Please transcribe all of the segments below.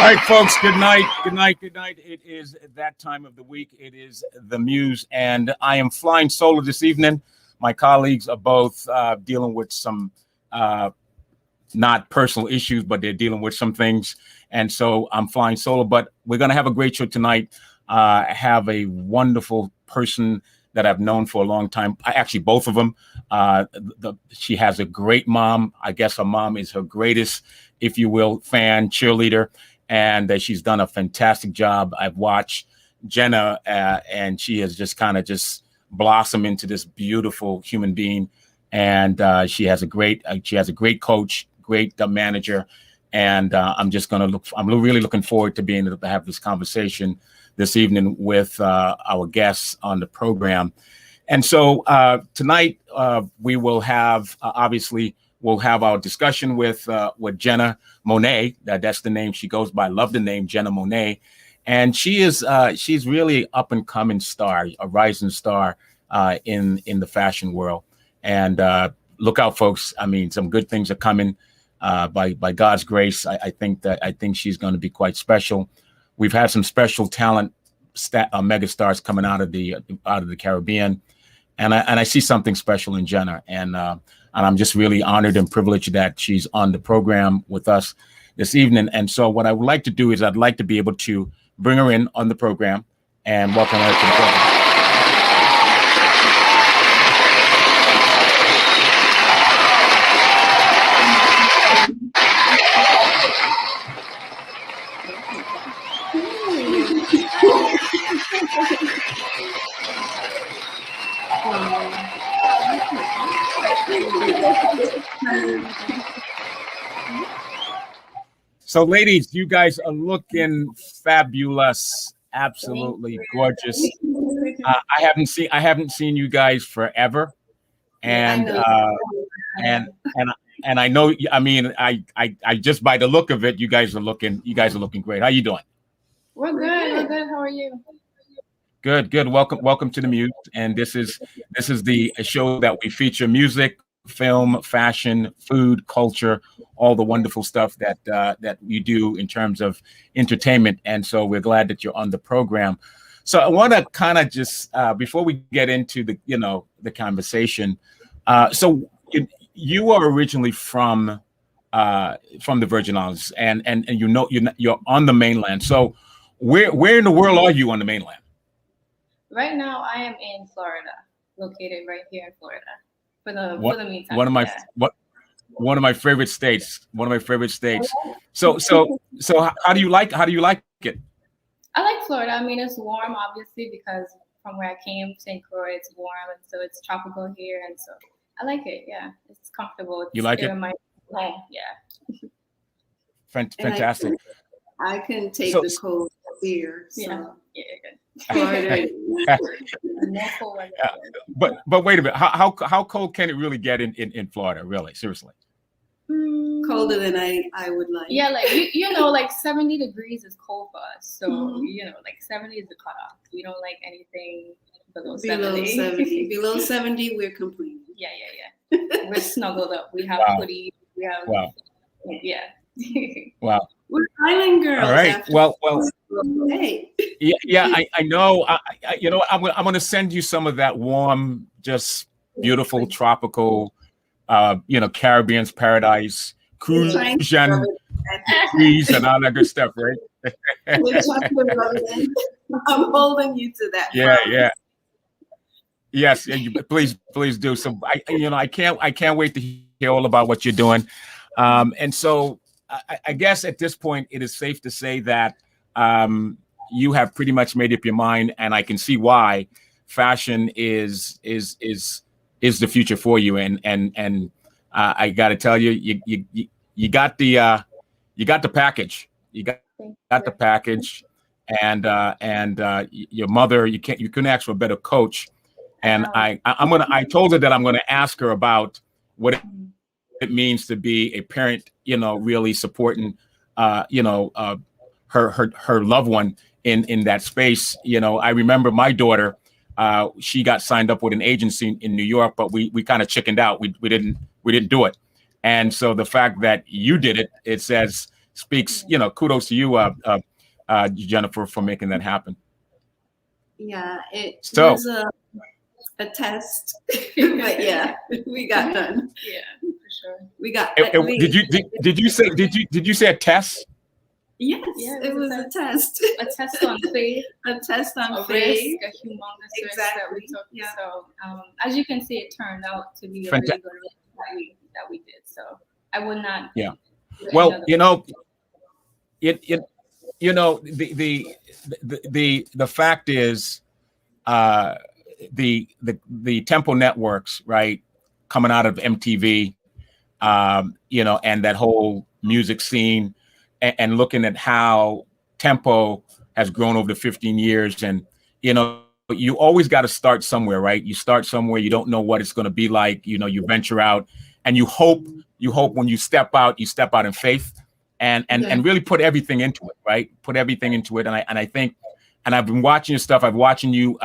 right, folks. Good night. Good night. Good night. It is that time of the week. It is the Muse, and I am flying solo this evening. My colleagues are both dealing with some not personal issues, but they're dealing with some things, and so I'm flying solo. But we're going to have a great show tonight. I have a wonderful person that I've known for a long time. Actually, both of them. She has a great mom. I guess her mom is her greatest, if you will, fan, cheerleader. And she's done a fantastic job. I've watched Jenna, and she has just kind of just blossomed into this beautiful human being. And she has a great coach, great manager. And I'm really looking forward to being able to have this conversation this evening with our guests on the program. And so tonight we will have, obviously, we'll have our discussion with Jenna Monet. That's the name she goes by. I love the name, Jenna Monet. And she's really up and coming star, a rising star in the fashion world. And look out, folks. I mean, some good things are coming by God's grace. I think she's going to be quite special. We've had some special talent megastars coming out of the Caribbean, and I see something special in Jenna, and I'm just really honored and privileged that she's on the program with us this evening. And so what I would like to do is I'd like to be able to bring her in on the program and welcome her to the program. So, ladies, you guys are looking fabulous, absolutely gorgeous. I haven't seen you guys forever, and I know. I mean, I just by the look of it, you guys are looking great. How you doing? We're good. We're good. How are you? Good. Welcome to the Muse, and this is the show that we feature music, film, fashion, food, culture, all the wonderful stuff that you do in terms of entertainment. And so we're glad that you're on the program. So I want to kind of just before we get into the conversation. So you are originally from the Virgin Islands, and you're on the mainland. So where in the world are you on the mainland? Right now, I am in Florida, located right here in Florida. For the meantime, one of my favorite states. So how do you like it? I like Florida. I mean, it's warm, obviously, because from where I came, St. Croix, it's warm, and so it's tropical here, and so I like it. Yeah, it's comfortable. You like it? My home. Yeah. Fantastic. I can take the cold here. So. Yeah, good. But wait a minute. How cold can it really get in Florida? Really, seriously. Colder than I would like. Yeah, like like 70 degrees is cold for us. So like 70 is the cutoff. We don't like anything below 70. Below 70, we're complete. Yeah. We're snuggled up. We have hoodies. We have Wow. We're island girls. All right. Well. Hey. Yeah. I know. I'm going to send you some of that warm, just beautiful tropical, Caribbean's paradise, cruise and trees and all that good stuff, right? I'm holding you to that. Yeah. Yes, please do. So I can't wait to hear all about what you're doing. And so I guess at this point it is safe to say that you have pretty much made up your mind, and I can see why fashion is the future for you. And I got to tell you, you got the package. You got the package, and your mother. You couldn't ask for a better coach. And I told her that I'm gonna ask her about what it means to be a parent. Really supporting her loved one in that space. I remember my daughter. She got signed up with an agency in New York, but we kind of chickened out. We didn't do it. And so the fact that you did it, it says speaks, kudos to you, Jennifer, for making that happen. Yeah, it was a test, but yeah, we got done. Yeah, for sure. We got. Did you say a test? Yes, it was a test. A test on faith. A test on faith. A humongous risk that we took. Yeah. So as you can see, it turned out to be a really good risk that we did. So I would not. Yeah. Well, the fact is, the Tempo networks, right, coming out of MTV, and that whole music scene, and looking at how Tempo has grown over the 15 years, and you always got to start somewhere, right? You start somewhere, you don't know what it's going to be like, you venture out, and you hope when you step out in faith, and really put everything into it, right? Put everything into it, and I think, and I've been watching your stuff. I've watching you,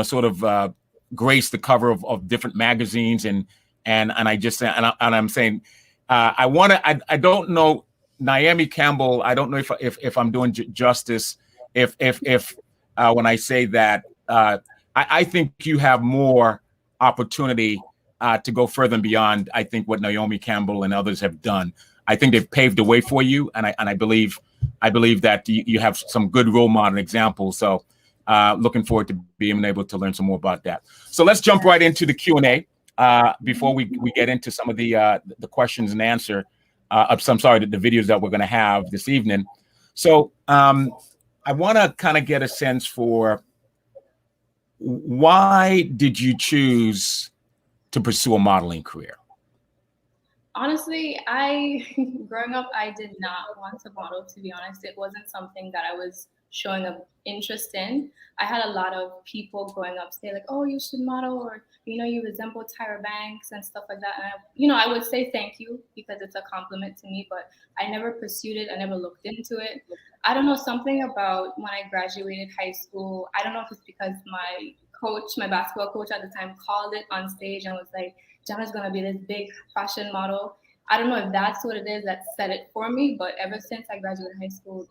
sort of grace the cover of different magazines, and I'm saying, I don't know, Naomi Campbell. I don't know if I'm doing justice if when I say that, I think you have more opportunity to go further and beyond. I think what Naomi Campbell and others have done. I think they've paved the way for you, and I believe that you have some good role model examples. So looking forward to being able to learn some more about that. So let's jump right into the Q&A before we get into some of the questions and answer. The videos that we're going to have this evening. So I want to kind of get a sense for, why did you choose to pursue a modeling career? Honestly, growing up, I did not want to model, to be honest. It wasn't something that I was showing an interest in. I had a lot of people growing up say like, oh, you should model, or, you resemble Tyra Banks and stuff like that. And I would say thank you because it's a compliment to me, but I never pursued it. I never looked into it. I don't know, something about when I graduated high school. I don't know if it's because my basketball coach at the time, called it on stage and was like, Jenna's going to be this big fashion model. I don't know if that's what it is that set it for me, but ever since I graduated high school,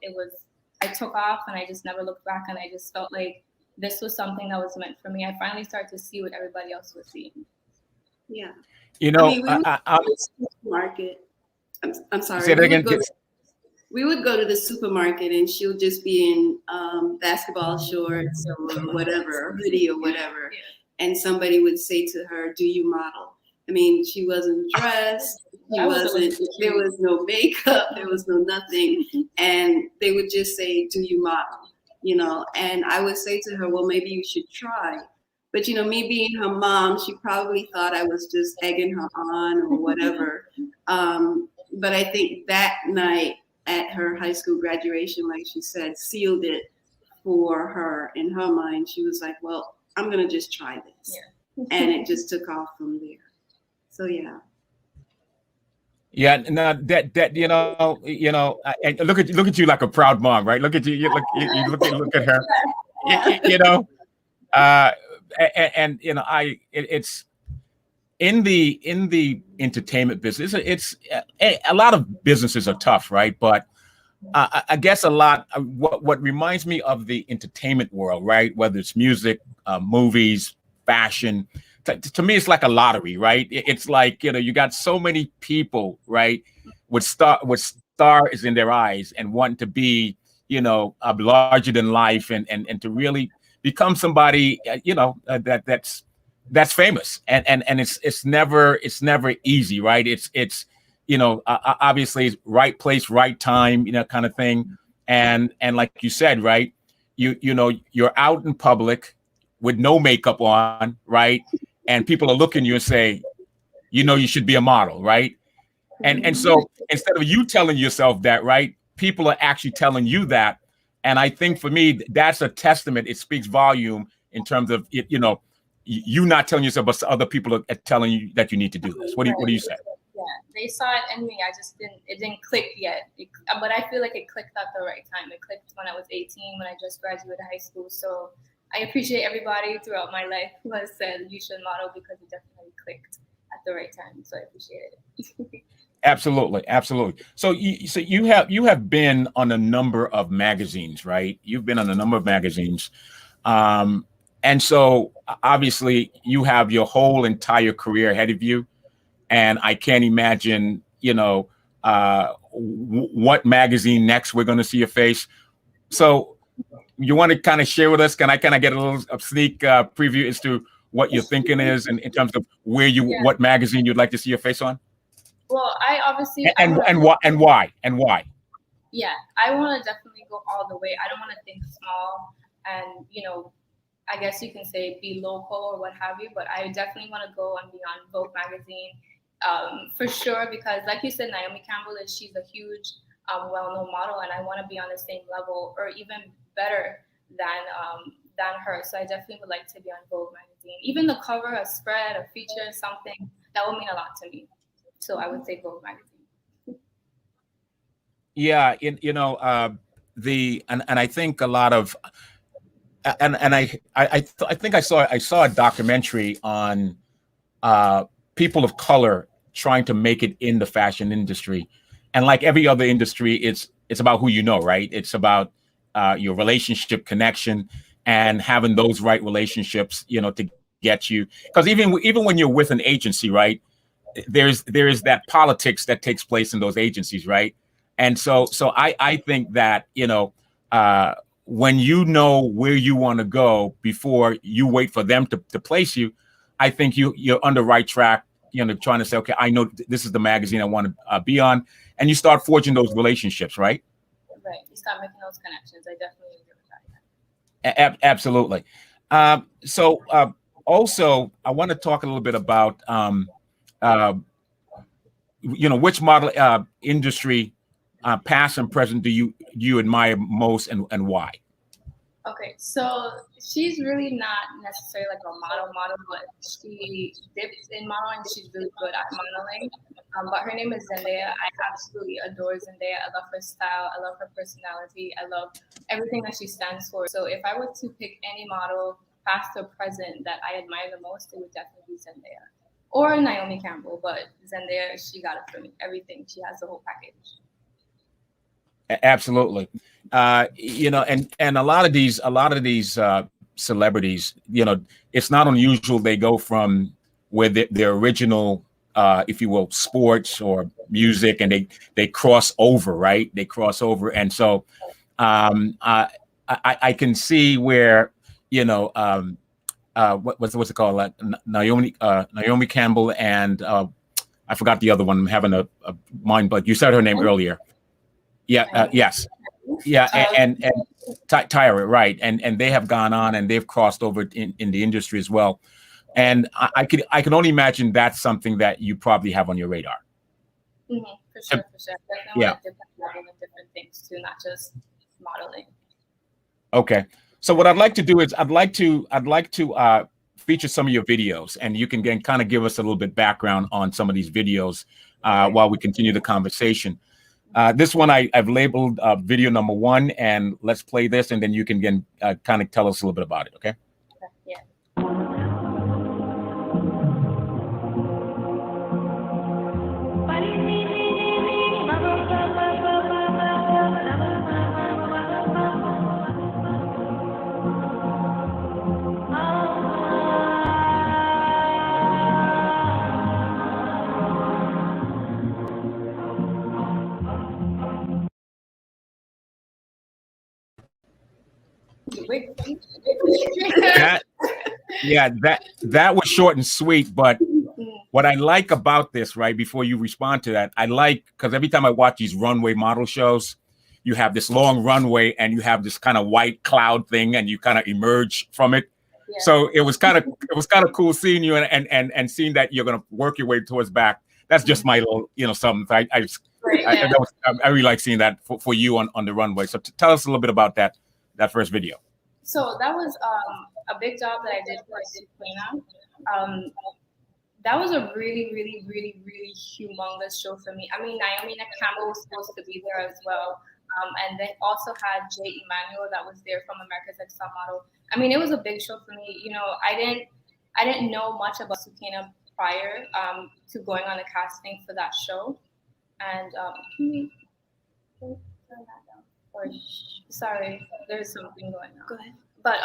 I took off and I just never looked back, and I just felt like this was something that was meant for me. I finally started to see what everybody else was seeing. Yeah. We would go to the supermarket. I'm sorry. Say that again. We would go to the supermarket and she'll just be in basketball shorts or whatever, or hoodie or whatever. Yeah. And somebody would say to her, do you model? I mean, she wasn't dressed. There was no makeup. There was no nothing. And they would just say, do you model? And I would say to her, well, maybe you should try. But, me being her mom, she probably thought I was just egging her on or whatever. But I think that night at her high school graduation, like she said, sealed it for her in her mind. She was like, well, I'm going to just try this. Yeah. And it just took off from there. So, yeah. Yeah, now I look at you like a proud mom, right? Look at you, look at her, it's in the entertainment business. It's a lot of businesses are tough, right? But I guess a lot. What reminds me of the entertainment world, right? Whether it's music, movies, fashion. To me, it's like a lottery, right? It's like, you got so many people, right, with stars in their eyes and wanting to be, larger than life and to really become somebody, that's famous. And it's never easy, right? It's obviously right place, right time, kind of thing. And like you said, right, you're out in public with no makeup on, right? And people are looking at you and say, you should be a model, right? And so instead of you telling yourself that, right, people are actually telling you that. And I think for me, that's a testament. It speaks volume in terms of it, you not telling yourself, but other people are telling you that you need to do this. What do you say? Yeah, they saw it in me. It didn't click yet. But I feel like it clicked at the right time. It clicked when I was 18, when I just graduated high school. So I appreciate everybody throughout my life who has said you should model, because it definitely clicked at the right time. So I appreciate it. Absolutely, absolutely. So you have been on a number of magazines, right? You've been on a number of magazines, and so obviously you have your whole entire career ahead of you. And I can't imagine, what magazine next we're going to see your face. So you want to kind of share with us? Can I kind of get a little sneak preview as to what your thinking is in terms of what magazine you'd like to see your face on? Well, I obviously why? Yeah, I want to definitely go all the way. I don't want to think small and I guess you can say be local or what have you, but I definitely want to go and be on Vogue magazine for sure, because like you said, Naomi Campbell she's a huge well-known model, and I want to be on the same level or even better than her. So I definitely would like to be on Vogue magazine. Even the cover, a spread, a feature, something that would mean a lot to me. So I would say Vogue magazine. Yeah, and I think a lot of and I think I saw a documentary on people of color trying to make it in the fashion industry, and like every other industry, it's about who you know, right? It's about your relationship connection and having those right relationships, to get you. Because even when you're with an agency, right, there is that politics that takes place in those agencies, right? And so I think that when you know where you want to go before you wait for them to place you, I think you're on the right track. Trying to say, okay, I know this is the magazine I want to be on, and you start forging those relationships, right? Right. You start making those connections. I definitely agree with that. Absolutely. So also, I want to talk a little bit about which model industry, past and present, do you admire most, and why? Okay, so she's really not necessarily like a model, but she dips in modeling. She's really good at modeling. But her name is Zendaya. I absolutely adore Zendaya. I love her style. I love her personality. I love everything that she stands for. So if I were to pick any model, past or present, that I admire the most, it would definitely be Zendaya. Or Naomi Campbell, but Zendaya, she got it for me. Everything. She has the whole package. Absolutely. And a lot of these celebrities, it's not unusual they go from where their original, if you will, sports or music, and they cross over, right? They cross over. And so I can see where, what's it called? Like Naomi Campbell, and I forgot the other one. I'm having a mind blank. You said her name earlier. Yeah. Yes. Yeah. And Tyra, right? And they have gone on and they've crossed over in the industry as well. And I can only imagine that's something that you probably have on your radar. Mm-hmm. For sure. Definitely different things too, not just modeling. Okay. So what I'd like to do is I'd like to feature some of your videos, and you can kind of give us a little bit background on some of these videos while we continue the conversation. This one I've labeled video number 1, and let's play this, and then you can again kind of tell us a little bit about it, okay? Yeah. That was short and sweet, but what I like about this, right, before you respond to that, because every time I watch these runway model shows, you have this long runway and you have this kind of white cloud thing, and you kind of emerge from it. Yeah. So it was kind of cool seeing you and seeing that you're gonna work your way towards back. That's just my little something. I really like seeing that for you on the runway. So tell us a little bit about that first video. So that was a big job that I did for Suprema. That was a really, really, really, really humongous show for me. I mean, Naomi Campbell was supposed to be there as well. And they also had Jay Emanuel that was there from America's Next Top Model. I mean, it was a big show for me. I didn't know much about Suprema prior to going on the casting for that show. And can we turn that down? Or sorry, there's something going on. Go ahead. But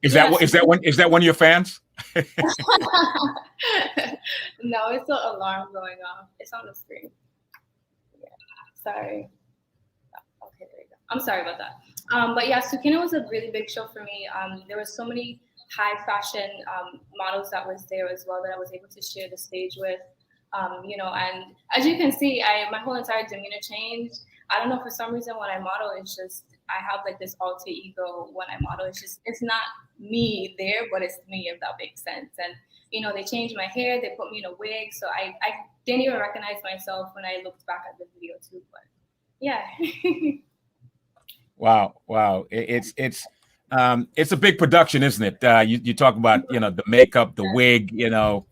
is that one of your fans? No, it's an alarm going off. It's on the screen. Yeah. Sorry. Okay, there you go. I'm sorry about that. But yeah, Sukina was a really big show for me. There were so many high fashion models that was there as well that I was able to share the stage with. You know, and as you can see, my whole entire demeanor changed. I don't know, for some reason when I model, it's just, I have like this alter ego when I model. It's not me there, but it's me, if that makes sense. And, you know, they changed my hair, they put me in a wig. So I didn't even recognize myself when I looked back at the video too, but yeah. Wow. It's a big production, isn't it? You talk about, you know, the makeup, the wig, you know.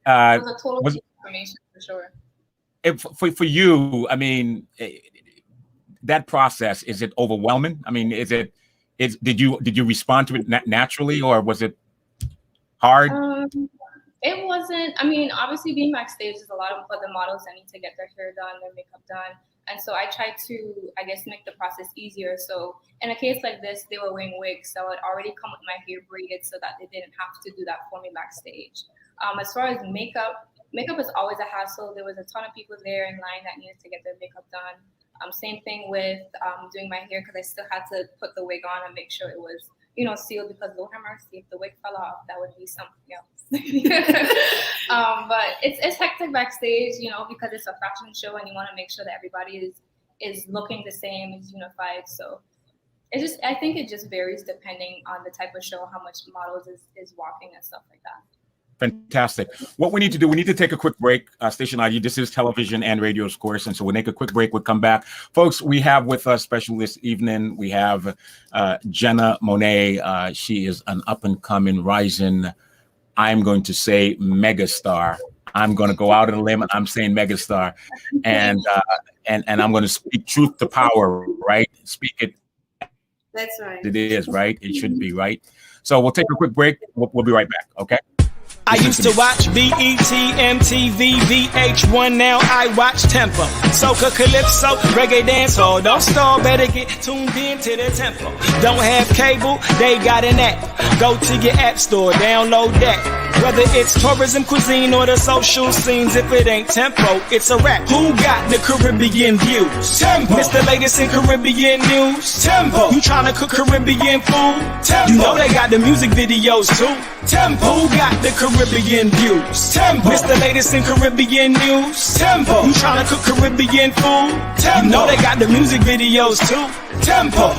It was a total transformation for sure. For you, I mean, that process, is it overwhelming? I mean, did you respond to it naturally, or was it hard? It wasn't. I mean, obviously being backstage is a lot of other models that need to get their hair done, their makeup done. And so I tried to, I guess, make the process easier. So in a case like this, they were wearing wigs. So I'd already come with my hair braided so that they didn't have to do that for me backstage. As far as makeup is always a hassle. There was a ton of people there in line that needed to get their makeup done. Same thing with doing my hair, because I still had to put the wig on and make sure it was, you know, sealed, because Lord have mercy, if the wig fell off, that would be something else. But it's hectic backstage, you know, because it's a fashion show and you want to make sure that everybody is looking the same, is unified. So I think it just varies depending on the type of show, how much models is walking and stuff like that. Fantastic. What we need to do, we need to take a quick break. Station ID, this is television and radio, of course. And so we'll make a quick break. We'll come back. Folks, we have with us special this evening, we have Jenna Monet. She is an up-and-coming, rising, I'm going to say megastar. I'm going to go out on a limb and I'm saying megastar. And I'm going to speak truth to power, right? Speak it. That's right. It is, right? It should be, right? So we'll take a quick break. We'll be right back, okay? I used to watch BET, MTV, VH1, now I watch Tempo. Soca, Calypso, Reggae Dancehall. Don't stall, better get tuned in to the Tempo. Don't have cable, they got an app. Go to your app store, download that. Whether it's tourism, cuisine, or the social scenes, if it ain't Tempo, it's a rap. Who got the Caribbean views? Tempo. Mr. Latest in Caribbean news? Tempo. You tryna cook Caribbean food? Tempo. You know they got the music videos too? Tempo. Who got the Caribbean views? Tempo. Mr. Latest in Caribbean news? Tempo. You tryna cook Caribbean food? Tempo. You know they got the music videos too? Tempo.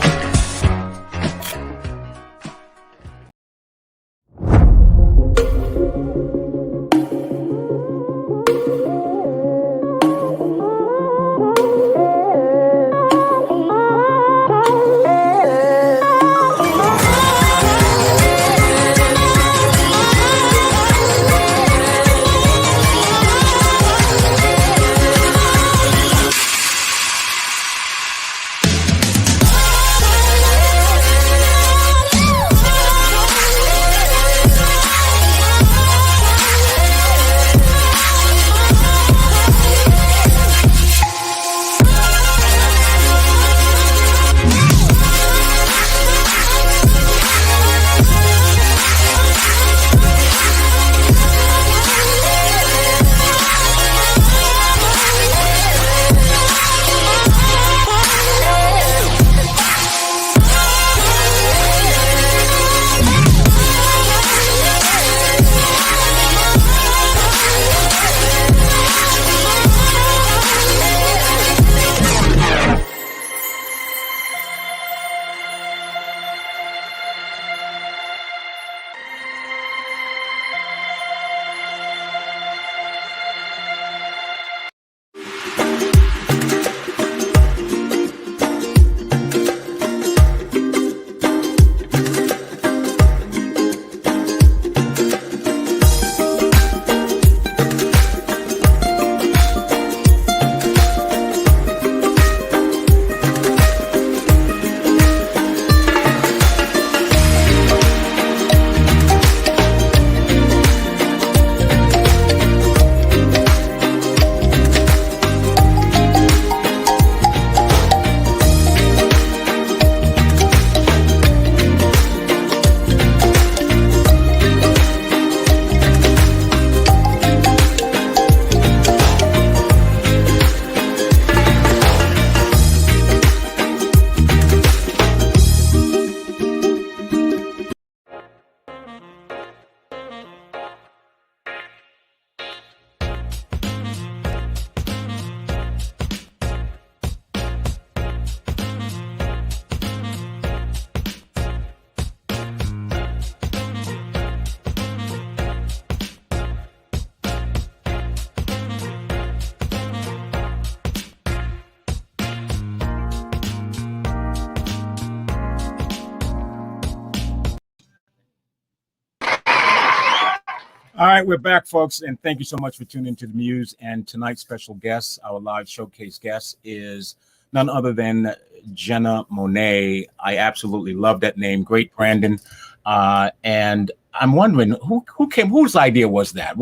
All right, we're back, folks, and thank you so much for tuning into the Muse. And tonight's special guest, our live showcase guest, is none other than Jenna Monet. I absolutely love that name. Great, Brandon. And I'm wondering whose idea was that?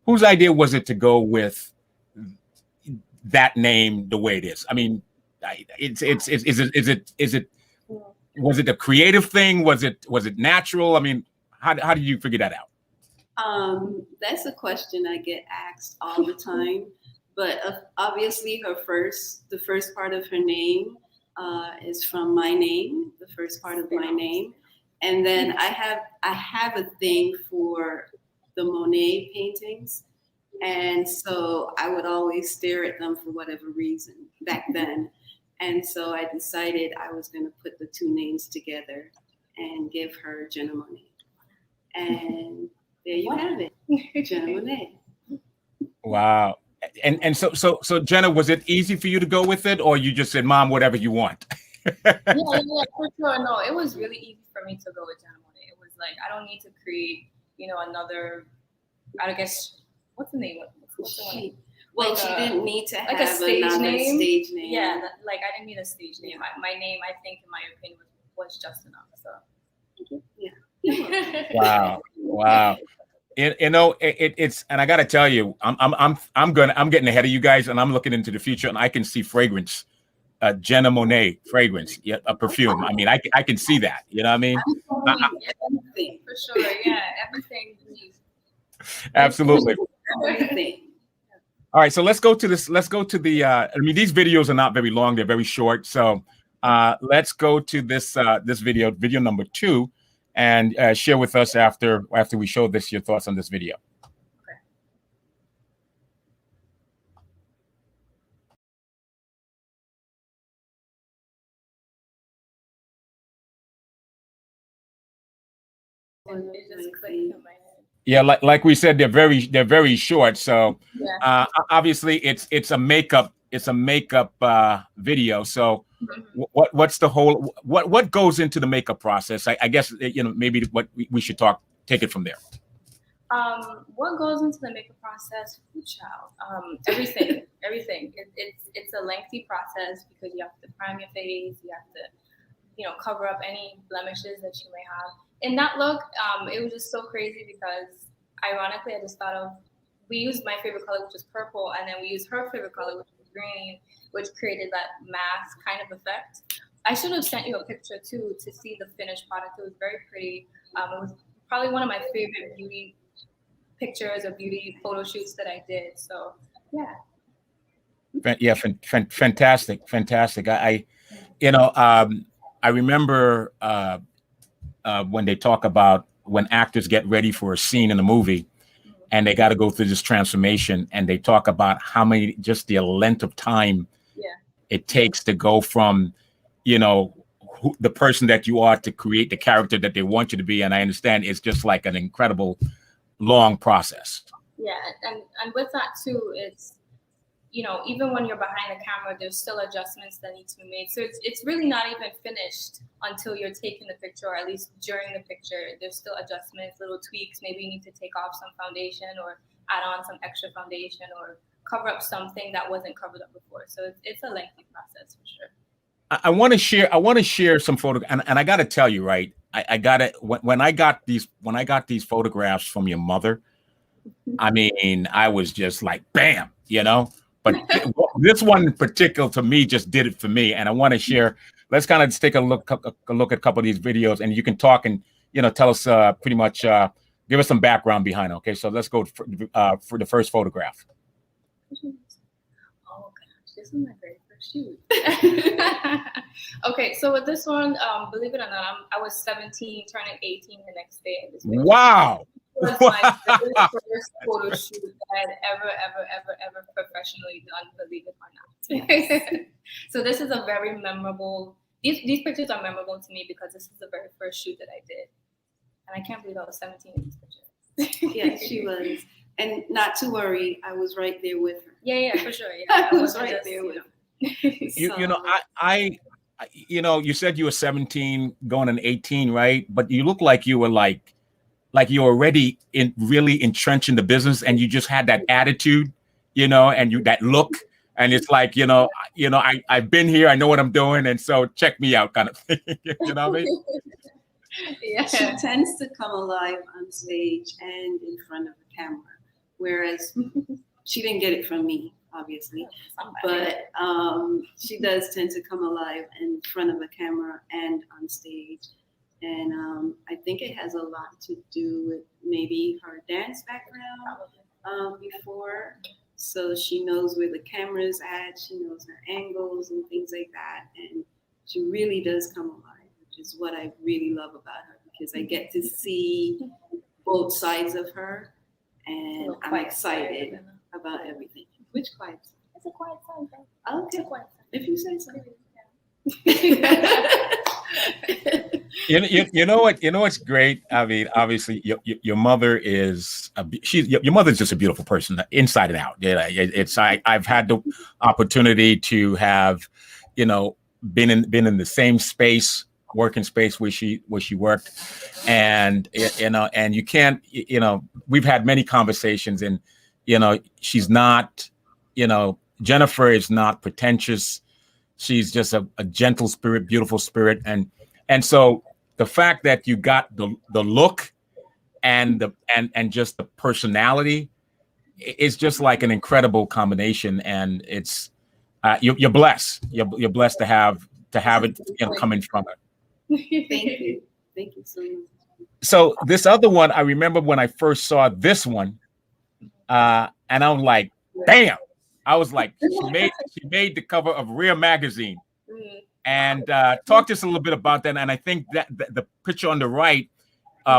Whose idea was it to go with that name the way it is? I mean, was it a creative thing? Was it natural? I mean, how did you figure that out? That's a question I get asked all the time. But obviously, the first part of her name is from my name, the first part of my name, and then I have a thing for the Monet paintings, and so I would always stare at them for whatever reason back then, and so I decided I was going to put the two names together and give her Jenna Monet, and there you have it, Jenna Monet. Wow. And so Jenna, was it easy for you to go with it, or you just said, Mom, whatever you want? yeah, for sure. No, it was really easy for me to go with Jenna Monet. It was like, I don't need to create, another, I guess, what's the name? What's the one? Well, she didn't need to have a stage name. Stage name. Yeah, I didn't need a stage name. My name, I think, in my opinion, was just enough. So, yeah. Wow. It's and I got to tell you, I'm getting ahead of you guys, and I'm looking into the future, and I can see fragrance, Jenna Monet fragrance, a perfume. I mean, I can see that. You know what I mean? Everything, for sure. Yeah, everything. Absolutely. Everything. All right, so let's go to this. Let's go to the. I mean, these videos are not very long; they're very short. So let's go to this video number 2. And share with us after we show this your thoughts on this video. Yeah, like we said, they're very short. So obviously it's a makeup video. So what's the whole what goes into the makeup process? I guess maybe what we should take it from there. What goes into the makeup process? Everything. It's a lengthy process because you have to prime your face, you have to cover up any blemishes that you may have. In that look, it was just so crazy because ironically I just thought of, we used my favorite color, which is purple, and then we used her favorite color, which was green, which created that mask kind of effect. I should have sent you a picture too to see the finished product. It was very pretty. It was probably one of my favorite beauty pictures or beauty photo shoots that I did. So yeah. Fantastic. I remember when they talk about when actors get ready for a scene in a movie, and they got to go through this transformation, and they talk about just the length of time it takes to go from, the person that you are to create the character that they want you to be. And I understand it's just like an incredible long process. Yeah, and with that too, it's, even when you're behind the camera, there's still adjustments that need to be made. So it's really not even finished until you're taking the picture, or at least during the picture. There's still adjustments, little tweaks. Maybe you need to take off some foundation or add on some extra foundation or cover up something that wasn't covered up before. So it's a lengthy process for sure. I want to share some photos, and I got to tell you, right? I got it when I got these photographs from your mother. I mean, I was just like, bam, But this one in particular to me just did it for me, and I want to share. Let's kind of just take a look at a couple of these videos, and you can talk and tell us pretty much give us some background behind it. Okay, so let's go for the first photograph. Oh gosh, this is my very first shoot. Okay, so with this one, believe it or not, I was 17, turning 18 the next day. Wow. It was my very first photo shoot that I had ever professionally done, believe it or not. So this is a very memorable, these pictures are memorable to me because this is the very first shoot that I did. And I can't believe I was 17 in these pictures. Yeah, she was. And not to worry, I was right there with her. Yeah, for sure. Yeah, I was right there with her. You said you were 17 going on 18, right? But you look like you were like like you're already really entrenched in the business, and you just had that attitude, you know, and that look, and it's like, I've been here, I know what I'm doing, and so check me out, kind of thing. You know what I mean? Yeah. She tends to come alive on stage and in front of the camera, whereas she didn't get it from me, obviously, but she does tend to come alive in front of a camera and on stage. And I think it has a lot to do with maybe her dance background before. So she knows where the camera's at, she knows her angles and things like that. And she really does come alive, which is what I really love about her, because I get to see both sides of her, and I'm excited about everything. Which quiet side? It's a quiet side, though. Okay, it's a quiet side. if you say so. You know what's great. I mean, obviously, your mother is your mother's just a beautiful person, inside and out. Yeah, I've had the opportunity to have, been in the same space, working space where she worked, and and you can't, we've had many conversations, and she's not, Jennifer is not pretentious. She's just a gentle spirit, beautiful spirit, and so the fact that you got the look and just the personality is just like an incredible combination, and it's you're blessed. You're blessed to have it coming from it. Thank you so much. So this other one, I remember when I first saw this one, and I'm like, damn. I was like, she made the cover of Rear Magazine. And talk to us a little bit about that. And I think that the picture on the right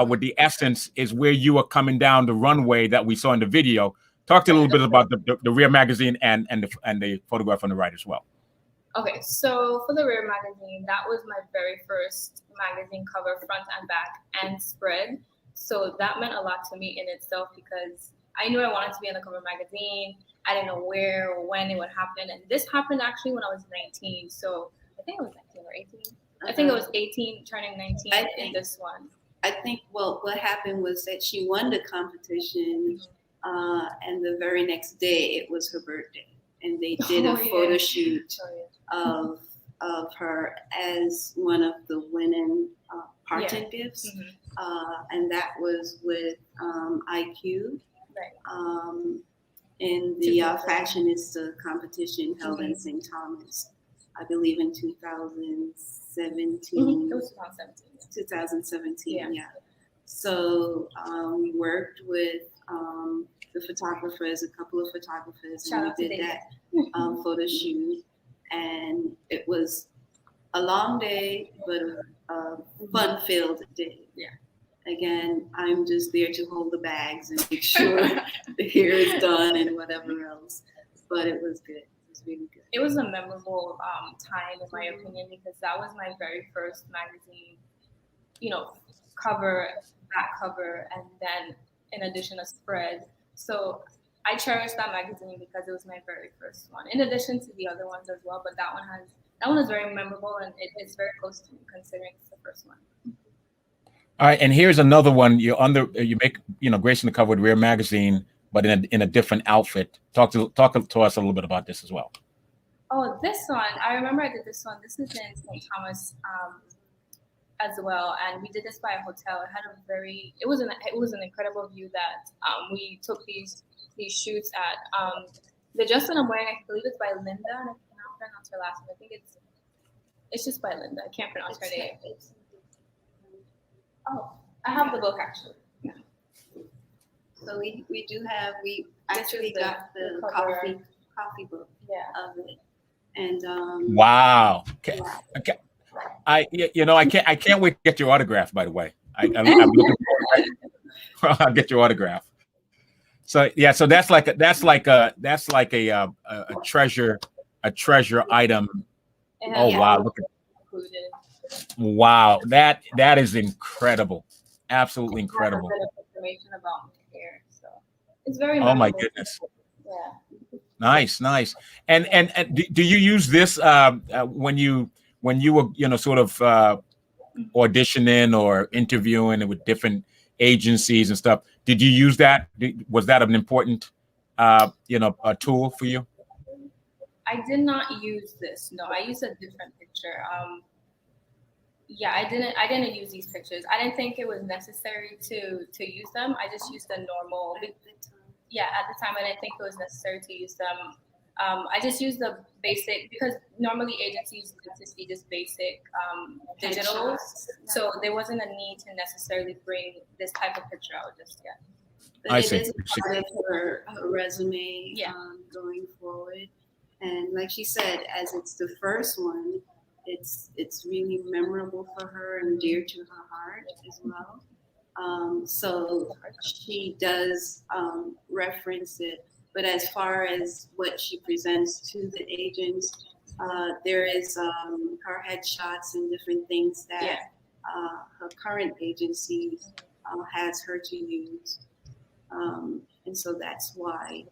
with the essence is where you are coming down the runway that we saw in the video. Talk to a little bit about the Rear Magazine and the photograph on the right as well. Okay, so for the Rear Magazine, that was my very first magazine cover, front and back and spread. So that meant a lot to me in itself, because I knew I wanted to be on the cover of a magazine. I didn't know where or when it would happen. And this happened actually when I was 19. So I think it was 19 or 18. I think it was 18, turning 19 in this one. I think, well, what happened was that she won the competition, and the very next day it was her birthday. And they did a photo shoot of her as one of the winning parting gifts. And that was with IQ. Right. In the Fashionista competition held in St. Thomas, I believe in 2017. It was 2017. 2017, yeah. So we worked with the photographers, a couple of photographers, and we did that photo shoot. And it was a long day, but a fun-filled day. Yeah. Again, I'm just there to hold the bags and make sure the hair is done and whatever else. But it was good. It was really good. It was a memorable time, in my opinion, because that was my very first magazine, cover, back cover, and then in addition a spread. So I cherish that magazine because it was my very first one, in addition to the other ones as well. But that one is very memorable, and it's very close to me considering it's the first one. All right, and here's another one. You make gracing the cover with Rear Magazine, but in a different outfit. Talk to us a little bit about this as well. Oh, this one, I remember I did this one. This is in St. Thomas as well, and we did this by a hotel. It was an incredible view that we took these shoots at. The dress that I'm wearing, I believe it's by Linda, and I cannot pronounce her last name. I think it's just by Linda. I can't pronounce her name. Oh, I have the book actually. Yeah. So we actually got the coffee book of it. And wow. Okay. I can't wait to get your autograph, by the way. I'm looking forward. I'll get your autograph. So yeah, so that's like a treasure item. Oh wow, look at wow, that is incredible, absolutely incredible. A bit of information about my hair, so it's very. Oh my goodness. Yeah. Nice. And do you use this when you were sort of auditioning or interviewing with different agencies and stuff. Did you use that? Was that an important, a tool for you? I did not use this. No, I used a different picture. Yeah, I didn't use these pictures. I didn't think it was necessary to use them. I just used the normal. Yeah, at the time I didn't think it was necessary to use them. I just used the basic, because normally agencies like to see just basic digitals, so there wasn't a need to necessarily bring this type of picture out just yet. But I it see. is part of her resume Yeah. Going forward. And like she said, as it's the first one, it's really memorable for her and dear to her heart as well. So she does reference it. But as far as what she presents to the agents, there is her headshots and different things that her current agency has her to use. And so that's why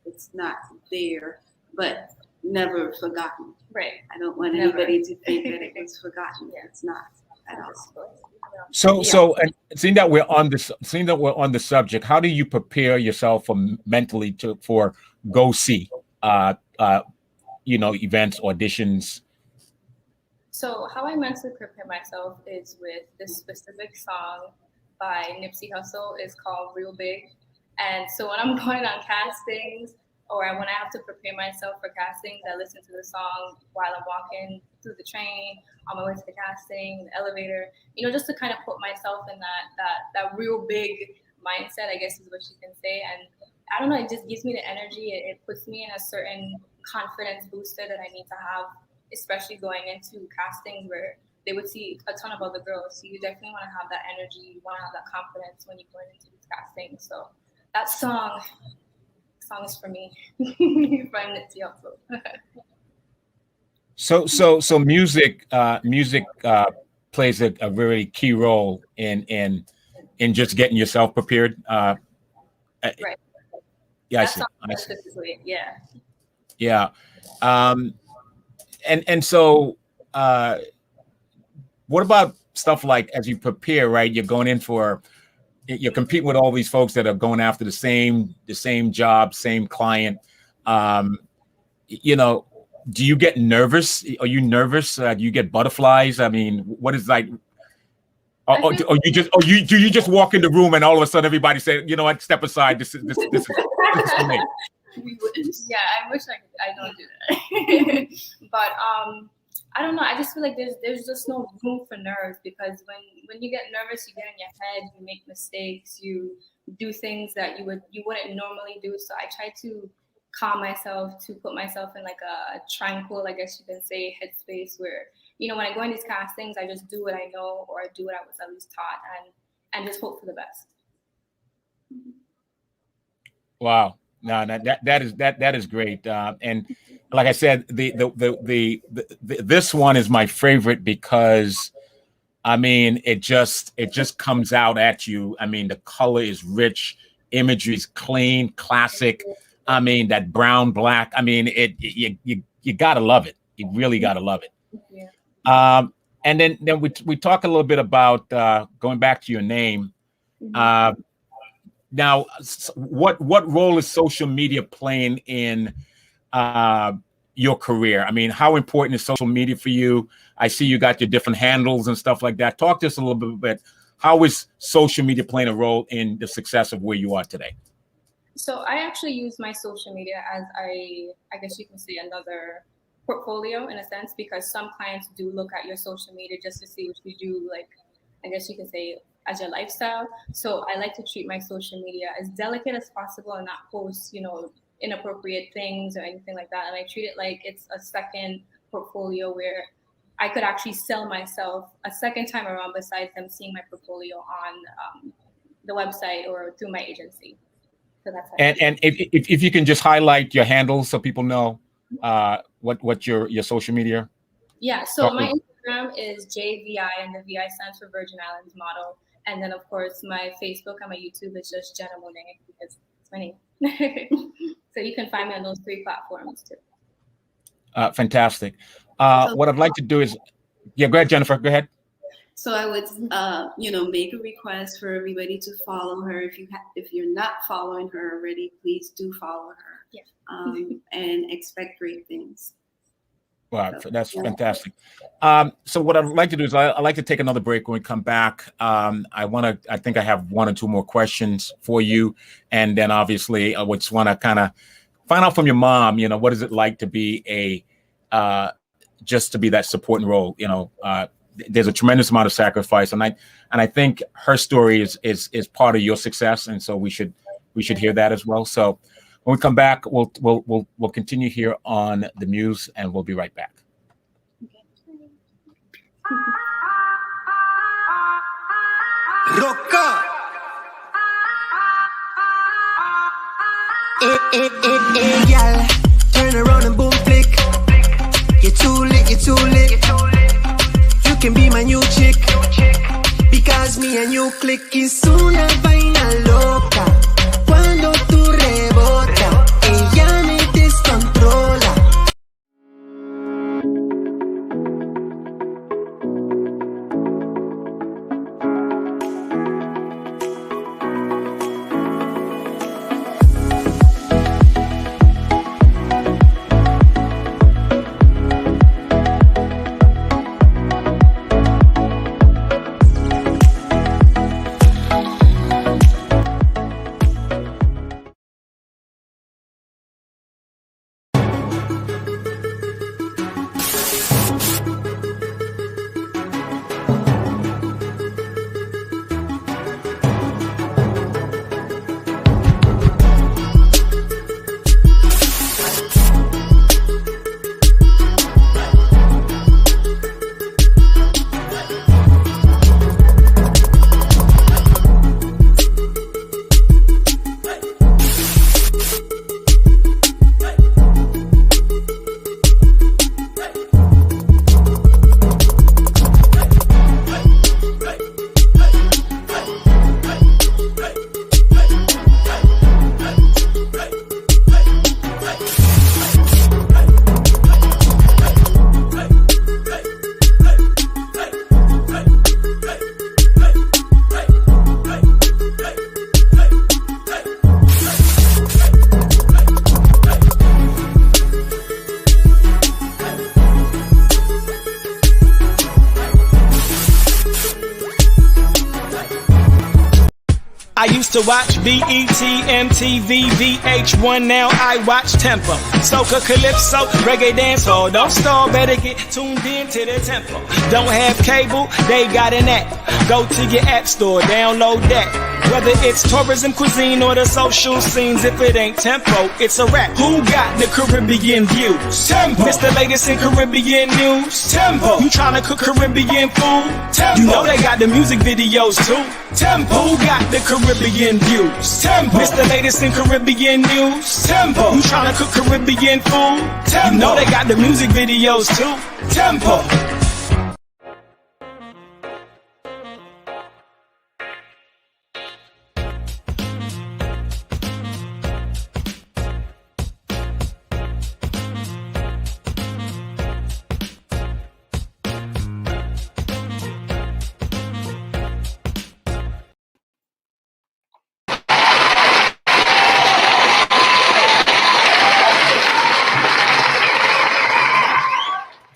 it's not there, but never forgotten. Right. I don't want anybody to think that it was forgotten. It's not at all. So, and seeing that we're on the subject, how do you prepare yourself mentally for go see, events, auditions? So how I mentally prepare myself is with this specific song by Nipsey Hussle. It's called Real Big. And so when I'm going on castings, or when I have to prepare myself for castings, I listen to the song while I'm walking through the train, on my way to the casting, the elevator, just to kind of put myself in that real big mindset, I guess is what you can say. And I don't know, it just gives me the energy. It puts me in a certain confidence booster that I need to have, especially going into castings where they would see a ton of other girls. So you definitely want to have that energy. You want to have that confidence when you're going into these castings. So that song is for me. From Nipsey Hussle. So music plays a very key role in just getting yourself prepared. Right. Yeah, That I see. specifically, yeah. Yeah. And so what about stuff like, as you prepare, right? You're competing with all these folks that are going after the same job, same client. Do you get nervous? Are you nervous? Do you get butterflies? I mean, what is like? Do you just walk in the room and all of a sudden everybody say, you know what, step aside. This is for me. Yeah, I wish I don't do that. But I don't know. I just feel like there's just no room for nerves, because when you get nervous, you get in your head, you make mistakes, you do things that you wouldn't normally do. So I try to calm myself, to put myself in like a tranquil, I guess you can say, headspace where, when I go in these castings, I just do what I know, or I do what I was at least taught, and just hope for the best. Wow. No, that is great. And like I said, this one is my favorite because, I mean, it just comes out at you. I mean, the color is rich, imagery is clean, classic. I mean, that brown, black. I mean, you gotta love it. You really gotta love it. Yeah. And then we talk a little bit about going back to your name. Now, what role is social media playing in your career? I mean, how important is social media for you? I see you got your different handles and stuff like that. Talk to us a little bit. How is social media playing a role in the success of where you are today? So I actually use my social media as I guess you can say another portfolio in a sense, because some clients do look at your social media just to see what you do, like, I guess you can say, as your lifestyle. So I like to treat my social media as delicate as possible and not post, inappropriate things or anything like that. And I treat it like it's a second portfolio where I could actually sell myself a second time around, besides them seeing my portfolio on the website or through my agency. So that's and if you can just highlight your handles so people know what your social media. Yeah, so my Instagram is JVI, and the VI stands for Virgin Islands Model. And then, of course, my Facebook and my YouTube is just Jenna Monet, because it's my name. So you can find me on those 3 platforms too. Fantastic. What I'd like to do is, go ahead, Jennifer. Go ahead. So I would, make a request for everybody to follow her. If you're not following her already, please do follow her. Yeah. And expect great things. Wow, that's fantastic. So what I'd like to do is I'd like to take another break. When we come back, I think I have one or two more questions for you. And then obviously I would just want to kind of find out from your mom, what is it like to be just to be that supporting role? There's a tremendous amount of sacrifice. And I think her story is part of your success. And so we should hear that as well. So when we come back, we'll continue here on The Muse, and we'll be right back. Roca. Y'all, turn around and boom flick. You're too lit, you're too lit. You can be my new chick, because me and you click. Es una vaina loca. Cuando tú rebota, ella me descontrola. I used to watch BET, MTV, VH1, now I watch Tempo. Soca, Calypso, Reggae Dancehall. Don't stall, better get tuned in to the Tempo. Don't have cable, they got an app. Go to your app store, download that. Whether it's tourism, cuisine, or the social scenes, if it ain't Tempo, it's a rap. Who got the Caribbean views? Tempo. It's the latest in Caribbean news. Tempo. You tryna cook Caribbean food? Tempo. You know they got the music videos too. Tempo. Who got the Caribbean views? Tempo. It's the latest in Caribbean news. Tempo. You tryna cook Caribbean food? Tempo. You know they got the music videos too. Tempo.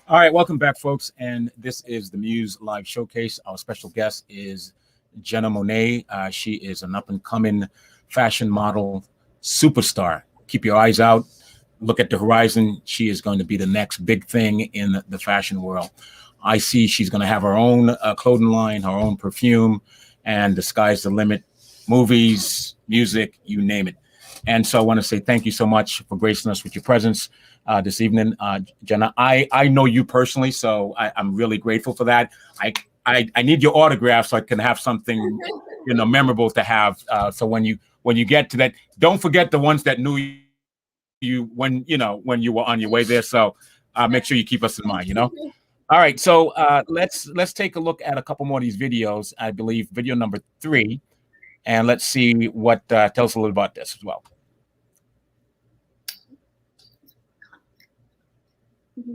All right, welcome back, folks. And this is the Muse Live Showcase. Our special guest is Jenna Monet. She is an up-and-coming fashion model superstar. Keep your eyes out. Look at the horizon. She is going to be the next big thing in the fashion world. I see she's going to have her own clothing line, her own perfume, and the sky's the limit. Movies, music, you name it. And so I want to say thank you so much for gracing us with your presence this evening. Jenna, I know you personally, so I'm really grateful for that. I need your autograph so I can have something, memorable to have. So when you get to that, don't forget the ones that knew you when you were on your way there. So make sure you keep us in mind, All right, so let's take a look at a couple more of these videos. I believe video number 3, and let's see what tells us a little about this as well. Mm-hmm.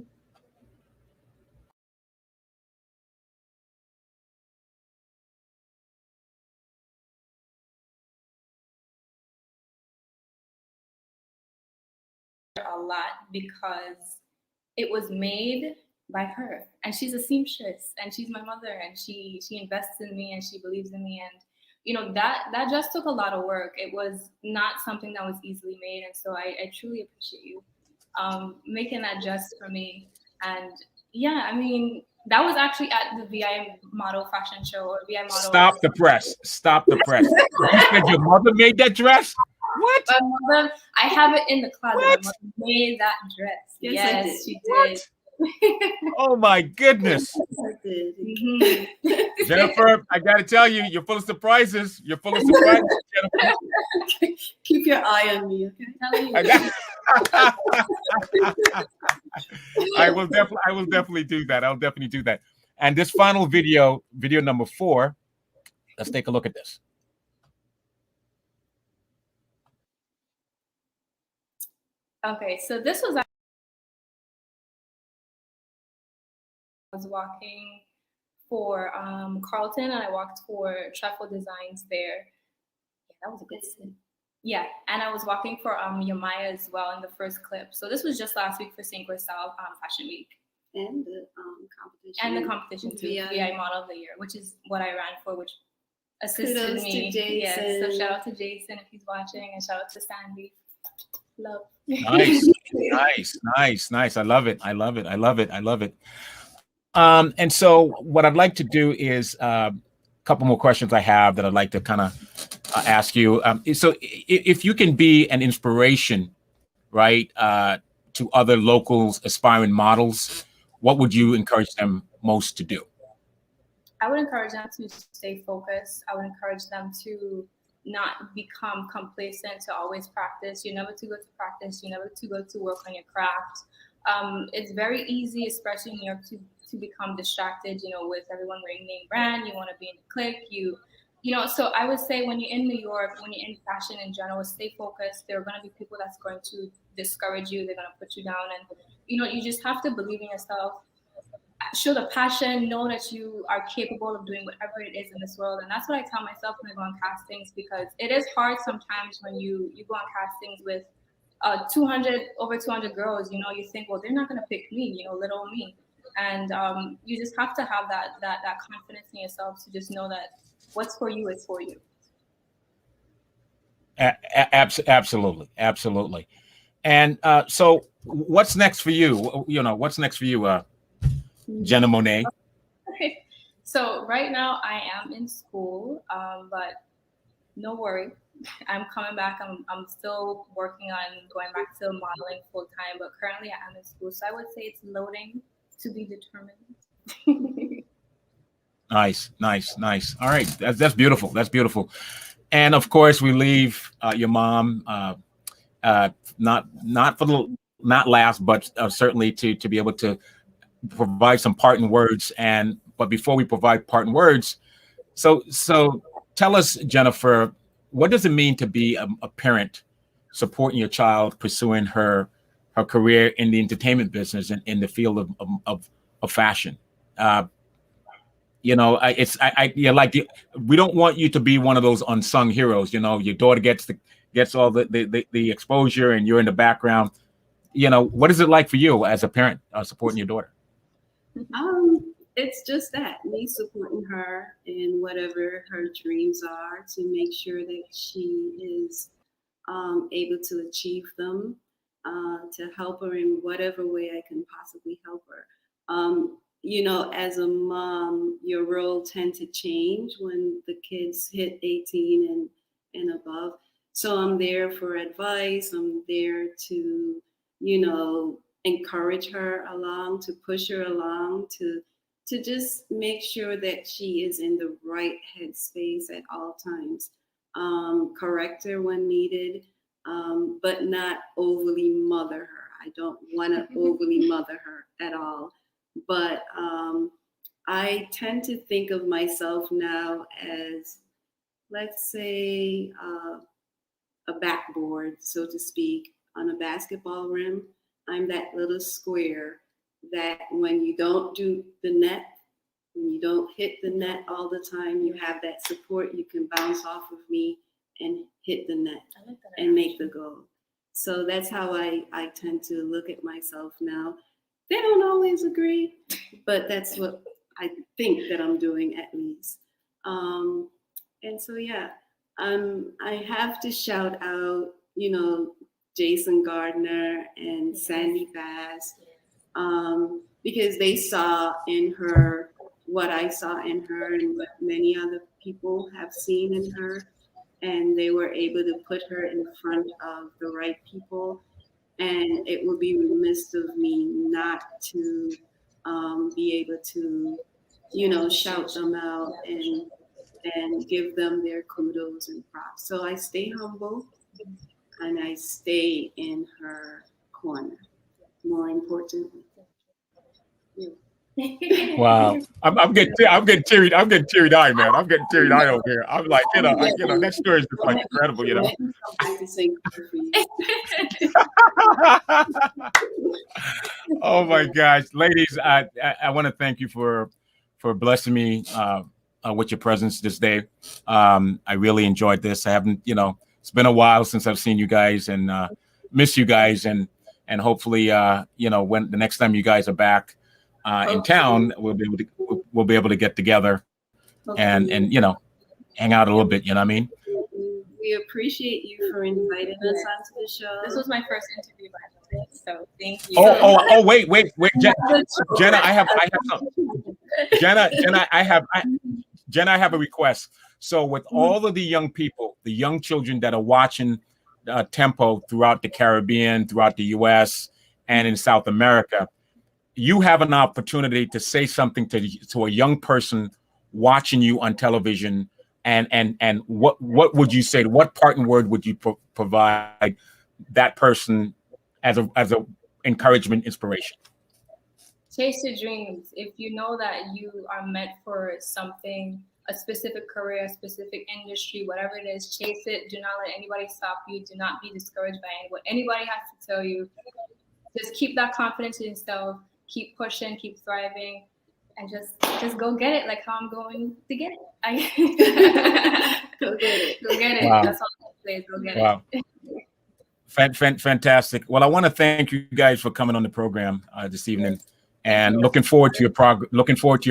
a lot because it was made by her, and she's a seamstress, and she's my mother, and she invests in me, and she believes in me, and you know that just took a lot of work. It was not something that was easily made, and so I truly appreciate you making that dress for me. And yeah, I mean, that was actually at the VI Model Fashion Show or VI Model. Stop the press. Stop the press. You said your mother made that dress? What? My mother, I have it in the closet. What? My mother made that dress. Yes, she did. What? Oh my goodness. Mm-hmm. Jennifer, I got to tell you, you're full of surprises. You're full of surprises, Jennifer. Keep your eye on me, okay? I will definitely do that. I'll definitely do that. And this final video number 4, let's take a look at this. Okay, so this was, I was walking for Carlton, and I walked for Truffle Designs there. Yeah, that was a good scene. Yeah, and I was walking for Yamaya as well in the first clip. So this was just last week for St. Crystal Fashion Week. And the competition. And the competition too, VI Model of the Year, which is what I ran for, which assisted Kudos me. to Jason. Yes, so shout out to Jason if he's watching, and shout out to Sandy. Love. Nice. I love it. And so what I'd like to do is a couple more questions I have that I'd like to kind of ask you. So if you can be an inspiration, right, to other locals, aspiring models, what would you encourage them most to do? I would encourage them to stay focused. I would encourage them to not become complacent, to always practice. You're never too good to practice. You're never too good to work on your craft. It's very easy, especially in New York, to become distracted, you know, with everyone wearing name brand. You want to be in the clique. You know, so I would say when you're in New York, when you're in fashion in general, stay focused. There are going to be people that's going to discourage you. They're going to put you down. And, you know, you just have to believe in yourself. Show the passion, know that you are capable of doing whatever it is in this world. And that's what I tell myself when I go on castings, because it is hard sometimes when you go on castings with over 200 girls. You know, you think, well, they're not going to pick me, you know, little me. And you just have to have that confidence in yourself to just know that what's for you is for you. Absolutely. And so what's next for you? You know, what's next for you, Jenna Monet? Okay. So right now I am in school, but no worry, I'm coming back. I'm still working on going back to modeling full time, but currently I am in school. So I would say it's loading, to be determined. Nice. All right, that's beautiful. And of course, we leave your mom, not last, but certainly to be able to provide some parting words. But before we provide parting words, so tell us, Jennifer, what does it mean to be a parent supporting your child pursuing her career in the entertainment business and in the field of fashion? You know, we don't want you to be one of those unsung heroes. You know, your daughter gets all the exposure and you're in the background. You know, what is it like for you as a parent supporting your daughter? It's just that, me supporting her in whatever her dreams are, to make sure that she is able to achieve them, to help her in whatever way I can possibly help her. You know, as a mom, your role tends to change when the kids hit 18 and above. So I'm there for advice. I'm there to, you know, encourage her along, to push her along, to just make sure that she is in the right headspace at all times. Correct her when needed, but not overly mother her. I don't want to overly mother her at all. But I tend to think of myself now as, let's say, a backboard, so to speak, on a basketball rim. I'm that little square that when you don't do the net, when you don't hit the net all the time, you have that support. You can bounce off of me and hit the net and make the goal. So that's how I tend to look at myself now. They don't always agree, but that's what I think that I'm doing at least. And so, yeah, I have to shout out, Jason Gardner and Sandy Bass, because they saw in her what I saw in her and what many other people have seen in her. And they were able to put her in front of the right people. And it would be remiss of me not to be able to, shout them out and give them their kudos and props. So I stay humble and I stay in her corner, more importantly. Yeah. Wow, I'm getting teary eyed, man. I'm getting teary eyed over here. I'm like, that story is just like incredible, Oh my gosh, ladies, I want to thank you for blessing me with your presence this day. I really enjoyed this. I haven't, it's been a while since I've seen you guys, and miss you guys, and hopefully, when the next time you guys are back in town, we'll be able to get together and hang out a little bit. You know what I mean? We appreciate you for inviting us onto the show. This was my first interview, by the way, so thank you. Oh, wait, Jenna, I have something. Jenna, I have a request. So with all of the young people, the young children that are watching Tempo throughout the Caribbean, throughout the U.S. and in South America, you have an opportunity to say something to a young person watching you on television, and what would you say? What parting word would you provide that person as a encouragement, inspiration? Chase your dreams. If you know that you are meant for something, a specific career, a specific industry, whatever it is, chase it. Do not let anybody stop you. Do not be discouraged by what anybody has to tell you. Just keep that confidence in yourself. Keep pushing, keep thriving, and just go get it, like how I'm going to get it. Go get it. Go get it. Wow. That's all I say. Go get it. Fantastic. Well, I want to thank you guys for coming on the program this evening, and looking forward to your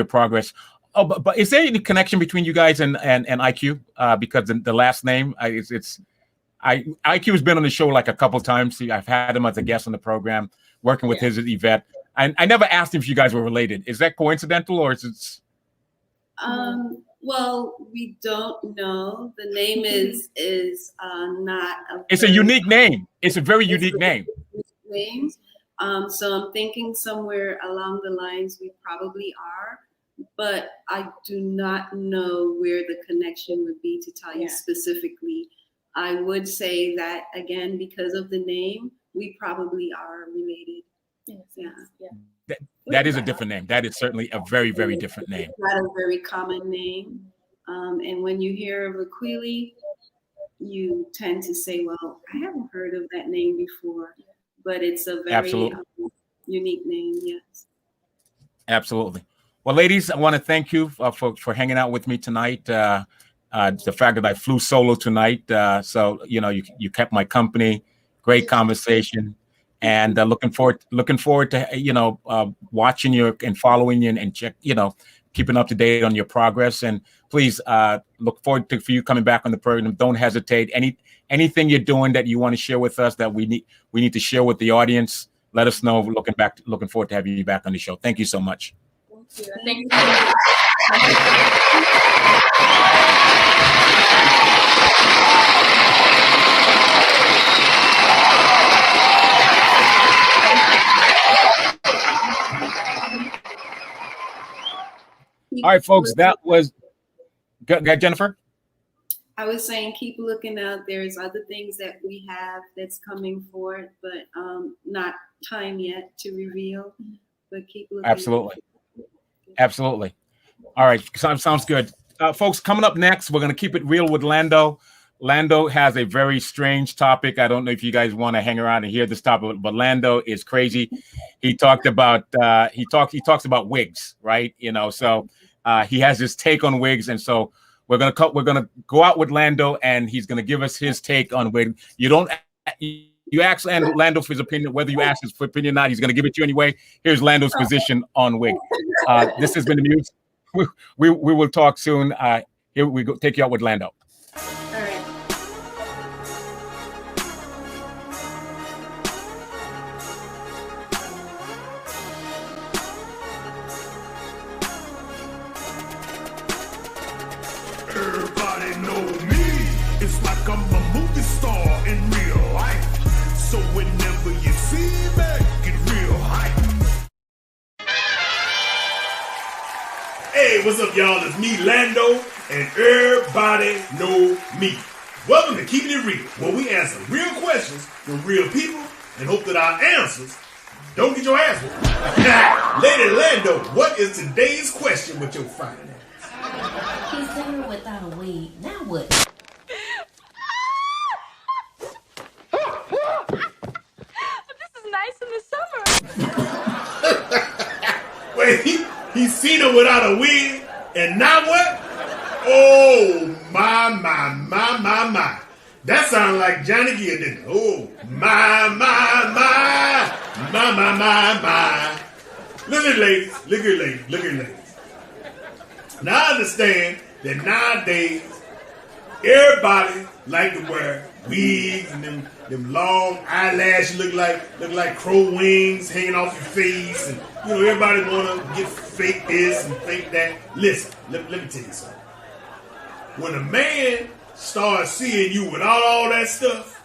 progress. Oh, but is there any connection between you guys and IQ? Because the last name, IQ has been on the show like a couple times. I've had him as a guest on the program, working with his Yvette. I never asked him if you guys were related. Is that coincidental, or is it? Well, we don't know. The name is not. It's a unique name. It's a very unique name. Names. So I'm thinking somewhere along the lines we probably are, but I do not know where the connection would be to tell you specifically. I would say that again, because of the name, we probably are related. Yeah. That is a different name. That is certainly a very, very different name. Not a very common name. And when you hear of Aquili, you tend to say, well, I haven't heard of that name before, but it's a very unique name. Yes. Absolutely. Well, ladies, I want to thank you for hanging out with me tonight. The fact that I flew solo tonight. So, you kept my company. Great conversation. And looking forward to watching you and following you and check keeping up to date on your progress. And please look forward to for you coming back on the program. Don't hesitate. Anything you're doing that you want to share with us that we need to share with the audience, let us know. Looking forward to having you back on the show. Thank you so much. Thank you. All right, folks, that was good. Jennifer? I was saying keep looking out. There's other things that we have that's coming forward, but not time yet to reveal. But keep looking. Absolutely. All right, sounds good. Folks, coming up next, we're going to keep it real with Lando. Lando has a very strange topic. I don't know if you guys want to hang around and hear this topic, but Lando is crazy. He talks about wigs, right? So he has his take on wigs, and so we're gonna go out with Lando, and he's gonna give us his take on wigs. You You ask Lando for his opinion. Whether you ask his opinion or not, he's going to give it to you anyway. Here's Lando's position on wig. This has been the Muse. We will talk soon. Here we go. Take you out with Lando. All right. Everybody know me. It's like I'm a movie star in real life. So whenever you see me, get real hype. Hey, what's up, y'all? It's me, Lando, and everybody know me. Welcome to Keeping It Real, where we answer real questions from real people and hope that our answers don't get your ass whooped. Lady Lando, what is today's question with your fine ass? He's there without a wig. Now what? This is nice in the summer. Wait, he seen her without a wig, and now what? Oh, my. That sounds like Johnny Gill, didn't it? Oh, my. Look at ladies. Now I understand that nowadays, everybody like to wear wigs and them long eyelashes look like crow wings hanging off your face, and everybody wanna get fake this and fake that. Listen, let me tell you something. When a man starts seeing you without all that stuff,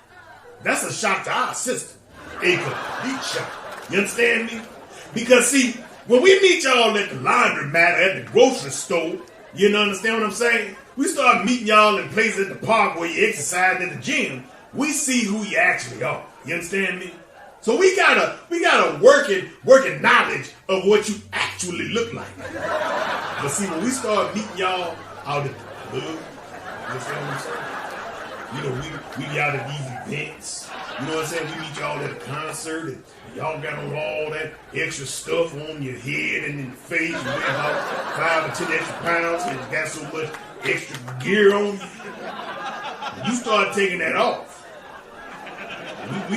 that's a shock to our system. A complete shock. You understand me? Because see, when we meet y'all at the laundromat, at the grocery store, you understand what I'm saying? We start meeting y'all in places at the park where you exercise at the gym. We see who you actually are. You understand me? So we got a working knowledge of what you actually look like. But see, when we start meeting y'all out at the club, you understand what I'm saying? We be out at these events. You know what I'm saying? We meet y'all at a concert, and y'all got on all that extra stuff on your head and in your face. You weigh about 5 or 10 extra pounds, and you got so much extra gear on you. When you start taking that off, we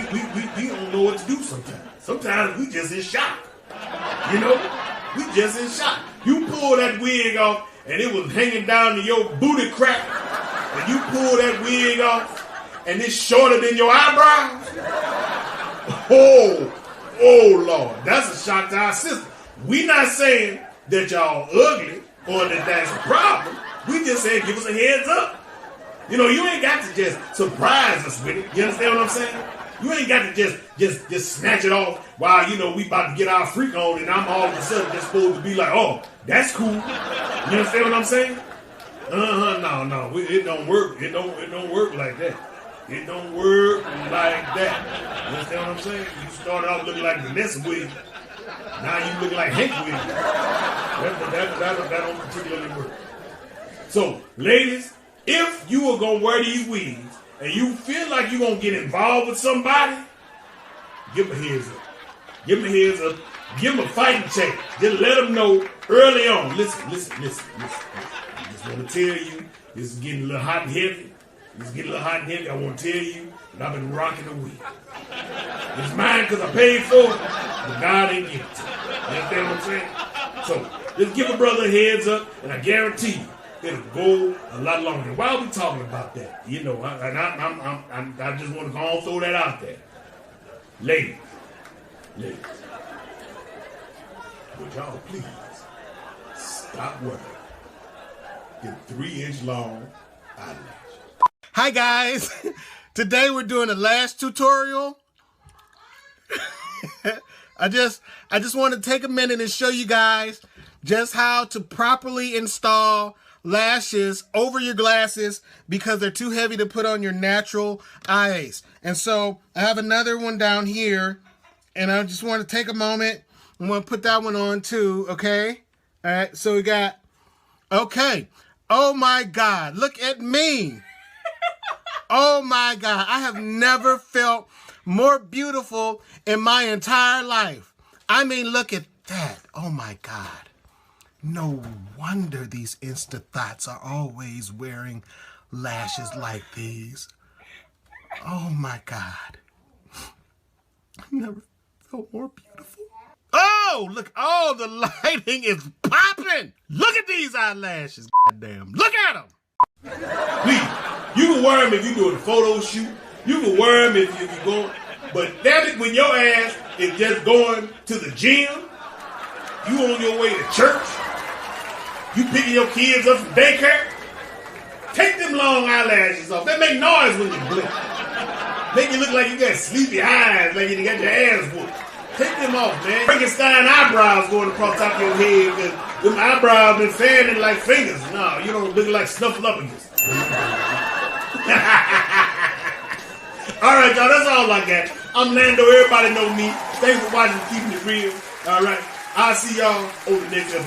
don't know what to do sometimes. Sometimes we just in shock. We just in shock. You pull that wig off, and it was hanging down to your booty crack, and you pull that wig off, and it's shorter than your eyebrows. Oh Lord, that's a shock to our system. We not saying that y'all ugly or that that's a problem. We just saying give us a heads up. You ain't got to just surprise us with it. You understand what I'm saying? You ain't got to just snatch it off while we about to get our freak on, and I'm all of a sudden just supposed to be like, oh, that's cool. You understand what I'm saying? No, it don't work. It don't work like that. It don't work like that. You understand what I'm saying? You started off looking like Vanessa Williams. Now you look like Hank Williams. That don't particularly work. So, ladies, if you are going to wear these wigs and you feel like you're going to get involved with somebody, give them a heads up. Give them a heads up. Give them a fighting chance. Just let them know early on. Listen. I just want to tell you, this is getting a little hot and heavy. I want to tell you that I've been rocking the wig. It's mine because I paid for it, but God ain't give it to me. You understand what I'm saying? So, just give a brother a heads up, and I guarantee you, it'll go a lot longer. Why are we talking about that? I just want to go on and throw that out there. Ladies, would y'all please stop wearing the 3-inch long eyelashes? Hi guys, today we're doing the lash tutorial. I just want to take a minute and show you guys just how to properly install lashes over your glasses because they're too heavy to put on your natural eyes. And so I have another one down here, and I just want to take a moment. I'm going to put that one on too, okay? All right, so we got, okay. Oh my God, look at me. Oh my God, I have never felt more beautiful in my entire life. I mean, look at that. Oh my God. No wonder these Insta Thoughts are always wearing lashes like these. Oh my God. I've never felt more beautiful. Oh, look. Oh, the lighting is popping. Look at these eyelashes. Goddamn. Look at them. Please, you can wear them if you're doing a photo shoot. You can wear them if you're going. But damn it, when your ass is just going to the gym, you on your way to church, you picking your kids up from daycare, take them long eyelashes off. They make noise when you blink. Make you look like you got sleepy eyes, like you got your ass whooped. Take them off, man. Frankenstein eyebrows going across top of your head because them eyebrows been fanning like fingers. No, you don't look like snuffleupagus. All right, y'all, that's all I got. I'm Lando. Everybody know me. Thanks for watching, keeping it real. All right. I'll see y'all over the next episode.